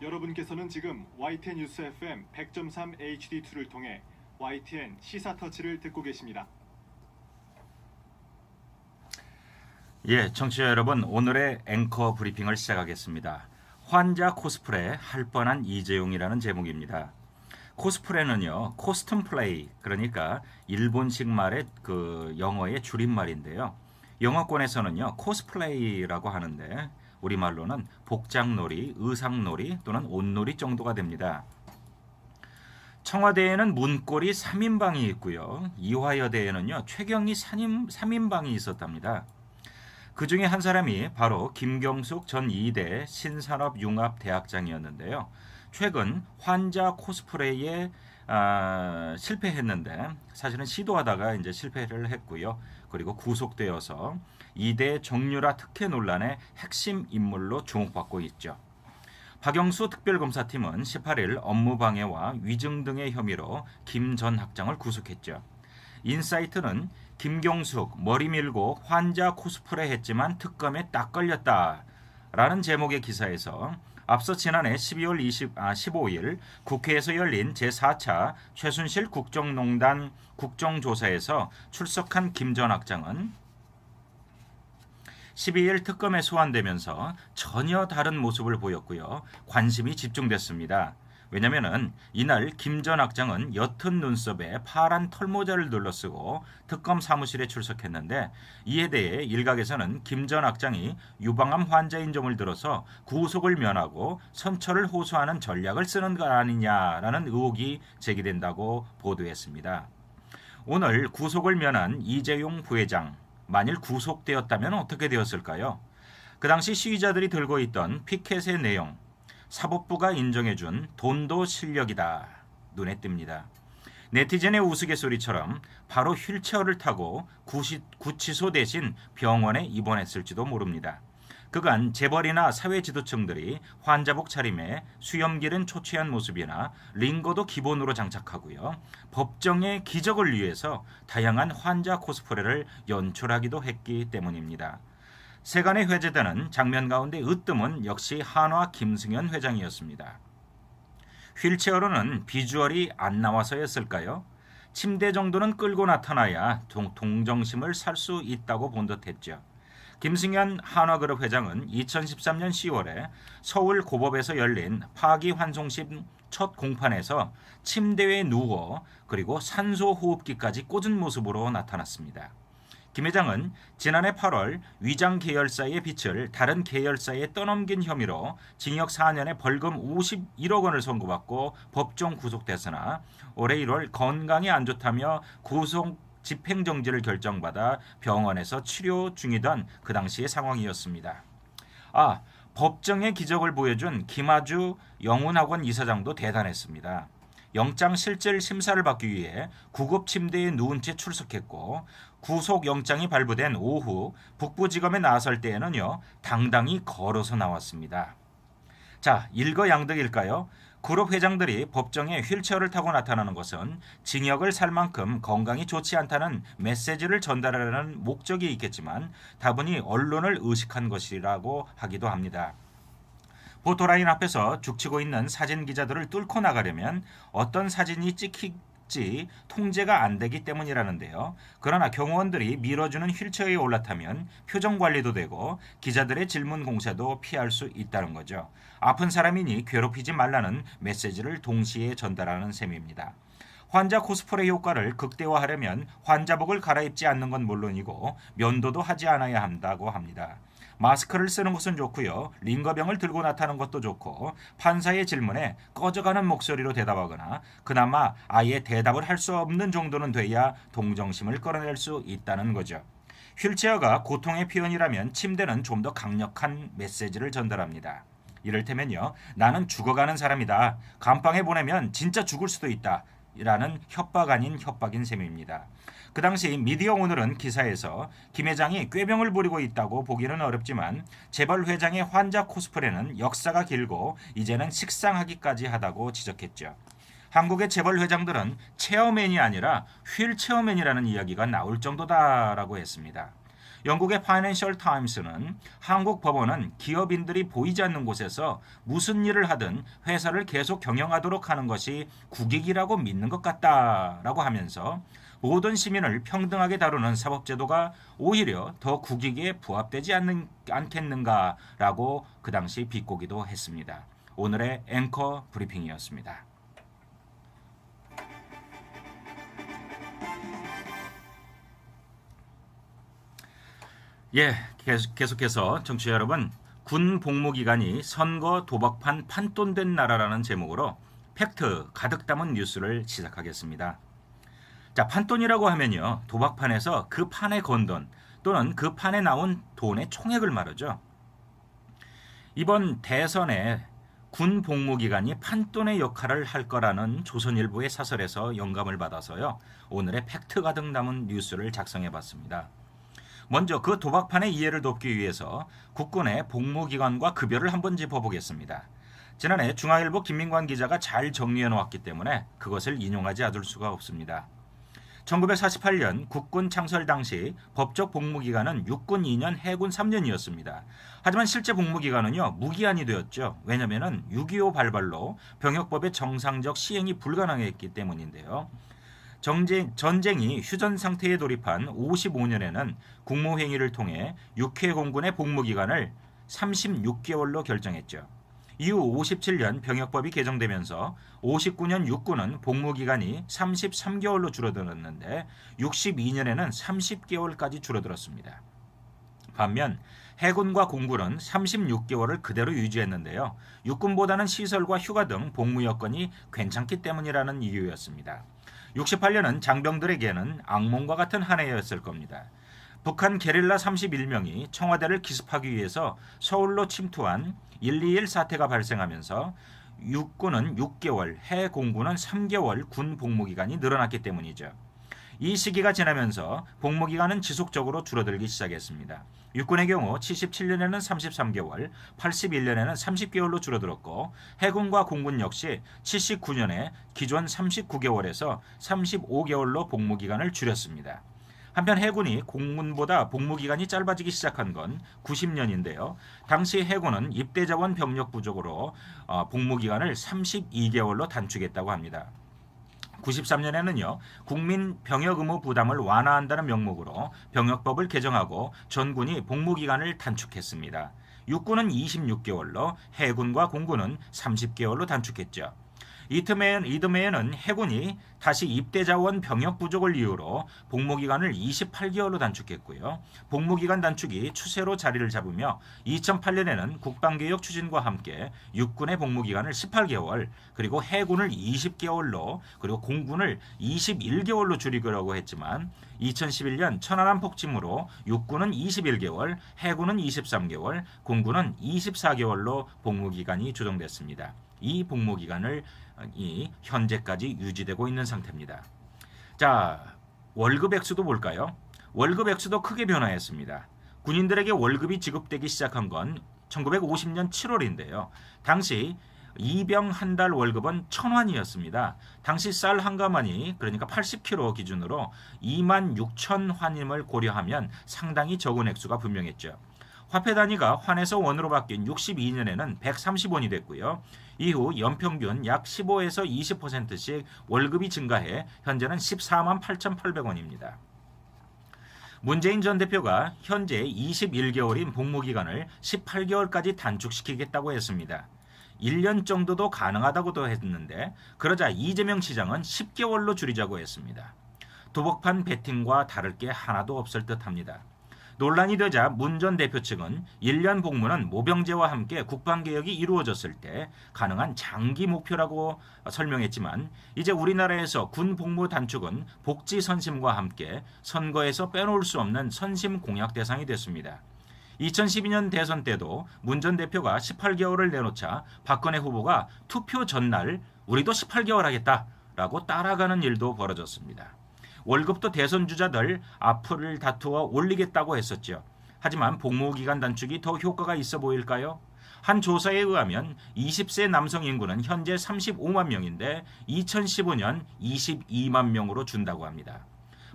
여러분께서는 지금 YTN 뉴스 FM 100.3 HD2를 통해 YTN 시사터치를 듣고 계십니다. 예, 청취자 여러분, 오늘의 앵커 브리핑을 시작하겠습니다. 환자 코스프레 할 뻔한 이재용이라는 제목입니다. 코스프레는요, 코스튬 플레이, 그러니까 일본식 말의 영어의 줄임말인데요. 영어권에서는요, 코스플레이라고 하는데 우리말로는 복장놀이, 의상놀이 또는 옷놀이 정도가 됩니다. 청와대에는 문고리 3인방이 있고요. 이화여대에는요, 최경희 3인방이 있었답니다. 그 중에 한 사람이 바로 김경숙 전 이대 신산업융합대학장이었는데요. 최근 환자 코스프레에 실패했는데 사실은 시도하다가 이제 실패를 했고요. 그리고 구속되어서 이대 정유라 특혜 논란의 핵심 인물로 주목받고 있죠. 박영수 특별검사팀은 18일 업무방해와 위증 등의 혐의로 김 전 학장을 구속했죠. 인사이트는 김경숙 머리 밀고 환자 코스프레 했지만 특검에 딱 걸렸다 라는 제목의 기사에서 앞서 지난해 12월 15일 국회에서 열린 제4차 최순실 국정농단 국정조사에서 출석한 김 전 학장은 12일 특검에 소환되면서 전혀 다른 모습을 보였고요. 관심이 집중됐습니다. 왜냐하면 이날 김 전 학장은 옅은 눈썹에 파란 털모자를 둘러쓰고 특검 사무실에 출석했는데 이에 대해 일각에서는 김 전 학장이 유방암 환자인 점을 들어서 구속을 면하고 선처를 호소하는 전략을 쓰는 것 아니냐라는 의혹이 제기된다고 보도했습니다. 오늘 구속을 면한 이재용 부회장, 만일 구속되었다면 어떻게 되었을까요? 그 당시 시위자들이 들고 있던 피켓의 내용, 사법부가 인정해준 돈도 실력이다. 눈에 띕니다. 네티즌의 우스갯소리처럼 바로 휠체어를 타고 구치소 대신 병원에 입원했을지도 모릅니다. 그간 재벌이나 사회지도층들이 환자복 차림에 수염기른 초췌한 모습이나 링거도 기본으로 장착하고요. 법정의 기적을 위해서 다양한 환자 코스프레를 연출하기도 했기 때문입니다. 세간에 회자되는 장면 가운데 으뜸은 역시 한화 김승현 회장이었습니다. 휠체어로는 비주얼이 안 나와서였을까요? 침대 정도는 끌고 나타나야 동정심을 살 수 있다고 본 듯했죠. 김승현 한화그룹 회장은 2013년 10월에 서울 고법에서 열린 파기환송심 첫 공판에서 침대에 누워 그리고 산소호흡기까지 꽂은 모습으로 나타났습니다. 김 회장은 지난해 8월 위장 계열사의 빚을 다른 계열사에 떠넘긴 혐의로 징역 4년에 벌금 51억 원을 선고받고 법정 구속됐으나 올해 1월 건강이 안 좋다며 구속 집행정지를 결정받아 병원에서 치료 중이던 그 당시의 상황이었습니다. 법정의 기적을 보여준 김아주 영훈학원 이사장도 대단했습니다. 영장 실질 심사를 받기 위해 구급 침대에 누운 채 출석했고 구속영장이 발부된 오후 북부지검에 나설 때에는요 당당히 걸어서 나왔습니다. 자, 일거양득일까요? 그룹 회장들이 법정에 휠체어를 타고 나타나는 것은 징역을 살 만큼 건강이 좋지 않다는 메시지를 전달하려는 목적이 있겠지만 다분히 언론을 의식한 것이라고 하기도 합니다. 포토라인 앞에서 죽치고 있는 사진 기자들을 뚫고 나가려면 어떤 사진이 찍힐지 통제가 안 되기 때문이라는데요. 그러나 경호원들이 밀어주는 휠체어에 올라타면 표정 관리도 되고 기자들의 질문 공세도 피할 수 있다는 거죠. 아픈 사람이니 괴롭히지 말라는 메시지를 동시에 전달하는 셈입니다. 환자 코스프레 효과를 극대화하려면 환자복을 갈아입지 않는 건 물론이고 면도도 하지 않아야 한다고 합니다. 마스크를 쓰는 것은 좋고요. 링거병을 들고 나타나는 것도 좋고 판사의 질문에 꺼져가는 목소리로 대답하거나 그나마 아예 대답을 할 수 없는 정도는 돼야 동정심을 끌어낼 수 있다는 거죠. 휠체어가 고통의 표현이라면 침대는 좀 더 강력한 메시지를 전달합니다. 이를테면요. 나는 죽어가는 사람이다. 감방에 보내면 진짜 죽을 수도 있다. 라는 협박 아닌 협박인 셈입니다. 그 당시 미디어 오늘은 기사에서 김 회장이 꾀병을 부리고 있다고 보기는 어렵지만 재벌 회장의 환자 코스프레는 역사가 길고 이제는 식상하기까지 하다고 지적했죠. 한국의 재벌 회장들은 체어맨이 아니라 휠체어맨이라는 이야기가 나올 정도다라고 했습니다. 영국의 파이낸셜 타임스는 한국 법원은 기업인들이 보이지 않는 곳에서 무슨 일을 하든 회사를 계속 경영하도록 하는 것이 국익이라고 믿는 것 같다라고 하면서 모든 시민을 평등하게 다루는 사법제도가 오히려 더 국익에 부합되지 않겠는가라고 그 당시 비꼬기도 했습니다. 오늘의 앵커 브리핑이었습니다. 계속해서 청취자 여러분, 군 복무기간이 선거 도박판 판돈된 나라라는 제목으로 팩트 가득 담은 뉴스를 시작하겠습니다. 자, 판돈이라고 하면요, 도박판에서 그 판에 건 돈 또는 그 판에 나온 돈의 총액을 말하죠. 이번 대선에 군 복무기간이 판돈의 역할을 할 거라는 조선일보의 사설에서 영감을 받아서요, 오늘의 팩트 가득 담은 뉴스를 작성해봤습니다. 먼저 그 도박판의 이해를 돕기 위해서 국군의 복무기간과 급여를 한번 짚어보겠습니다. 지난해 중앙일보 김민관 기자가 잘 정리해 놓았기 때문에 그것을 인용하지 않을 수가 없습니다. 1948년 국군 창설 당시 법적 복무기간은 육군 2년, 해군 3년이었습니다. 하지만 실제 복무기간은요, 무기한이 되었죠. 왜냐하면 6.25 발발로 병역법의 정상적 시행이 불가능했기 때문인데요. 전쟁이 휴전 상태에 돌입한 55년에는 국무회의를 통해 육해 공군의 복무기간을 36개월로 결정했죠. 이후 57년 병역법이 개정되면서 59년 육군은 복무기간이 33개월로 줄어들었는데 62년에는 30개월까지 줄어들었습니다. 반면 해군과 공군은 36개월을 그대로 유지했는데요. 육군보다는 시설과 휴가 등 복무 여건이 괜찮기 때문이라는 이유였습니다. 68년은 장병들에게는 악몽과 같은 한 해였을 겁니다. 북한 게릴라 31명이 청와대를 기습하기 위해서 서울로 침투한 121 사태가 발생하면서 육군은 6개월, 해공군은 3개월 군 복무기간이 늘어났기 때문이죠. 이 시기가 지나면서 복무기간은 지속적으로 줄어들기 시작했습니다. 육군의 경우 77년에는 33개월, 81년에는 30개월로 줄어들었고 해군과 공군 역시 79년에 기존 39개월에서 35개월로 복무기간을 줄였습니다. 한편 해군이 공군보다 복무기간이 짧아지기 시작한 건 90년인데요. 당시 해군은 입대자원 병력 부족으로 복무기간을 32개월로 단축했다고 합니다. 93년에는요, 국민 병역 의무 부담을 완화한다는 명목으로 병역법을 개정하고 전군이 복무기간을 단축했습니다. 육군은 26개월로 해군과 공군은 30개월로 단축했죠. 이듬해에는 해군이 다시 입대자원 병역 부족을 이유로 복무기간을 28개월로 단축했고요. 복무기간 단축이 추세로 자리를 잡으며 2008년에는 국방개혁 추진과 함께 육군의 복무기간을 18개월, 그리고 해군을 20개월로, 그리고 공군을 21개월로 줄이려고 했지만 2011년 천안함 폭침으로 육군은 21개월, 해군은 23개월, 공군은 24개월로 복무기간이 조정됐습니다. 이 복무기간을 현재까지 유지되고 있는 상태입니다. 자, 월급 액수도 볼까요? 월급 액수도 크게 변화했습니다. 군인들에게 월급이 지급되기 시작한 건 1950년 7월인데요. 당시 이병 한 달 월급은 1,000환이었습니다. 당시 쌀 한 가마니, 그러니까 80kg 기준으로 26,000환임을 고려하면 상당히 적은 액수가 분명했죠. 화폐 단위가 환에서 원으로 바뀐 62년에는 130원이 됐고요. 이후 연평균 약 15에서 20%씩 월급이 증가해 현재는 14만 8,800원입니다. 문재인 전 대표가 현재 21개월인 복무기간을 18개월까지 단축시키겠다고 했습니다. 1년 정도도 가능하다고도 했는데 그러자 이재명 시장은 10개월로 줄이자고 했습니다. 도박판 베팅과 다를 게 하나도 없을 듯합니다. 논란이 되자 문 전 대표 측은 1년 복무는 모병제와 함께 국방개혁이 이루어졌을 때 가능한 장기 목표라고 설명했지만 이제 우리나라에서 군 복무 단축은 복지 선심과 함께 선거에서 빼놓을 수 없는 선심 공약 대상이 됐습니다. 2012년 대선 때도 문 전 대표가 18개월을 내놓자 박근혜 후보가 투표 전날 우리도 18개월 하겠다라고 따라가는 일도 벌어졌습니다. 월급도 대선 주자들 앞을 다투어 올리겠다고 했었죠. 하지만 복무기간 단축이 더 효과가 있어 보일까요? 한 조사에 의하면 20세 남성 인구는 현재 35만 명인데 2015년 22만 명으로 준다고 합니다.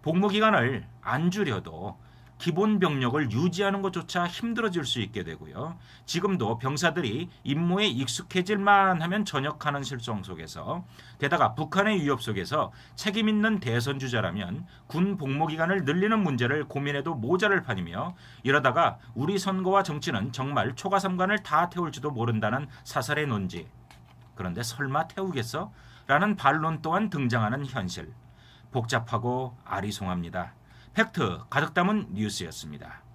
복무기간을 안 줄여도 기본 병력을 유지하는 것조차 힘들어질 수 있게 되고요. 지금도 병사들이 임무에 익숙해질만 하면 전역하는 실정 속에서 게다가 북한의 위협 속에서 책임 있는 대선 주자라면 군 복무 기간을 늘리는 문제를 고민해도 모자랄 판이며 이러다가 우리 선거와 정치는 정말 초가삼관을 다 태울지도 모른다는 사설의 논지. 그런데 설마 태우겠어? 라는 반론 또한 등장하는 현실. 복잡하고 아리송합니다. 팩트 가득 담은 뉴스였습니다.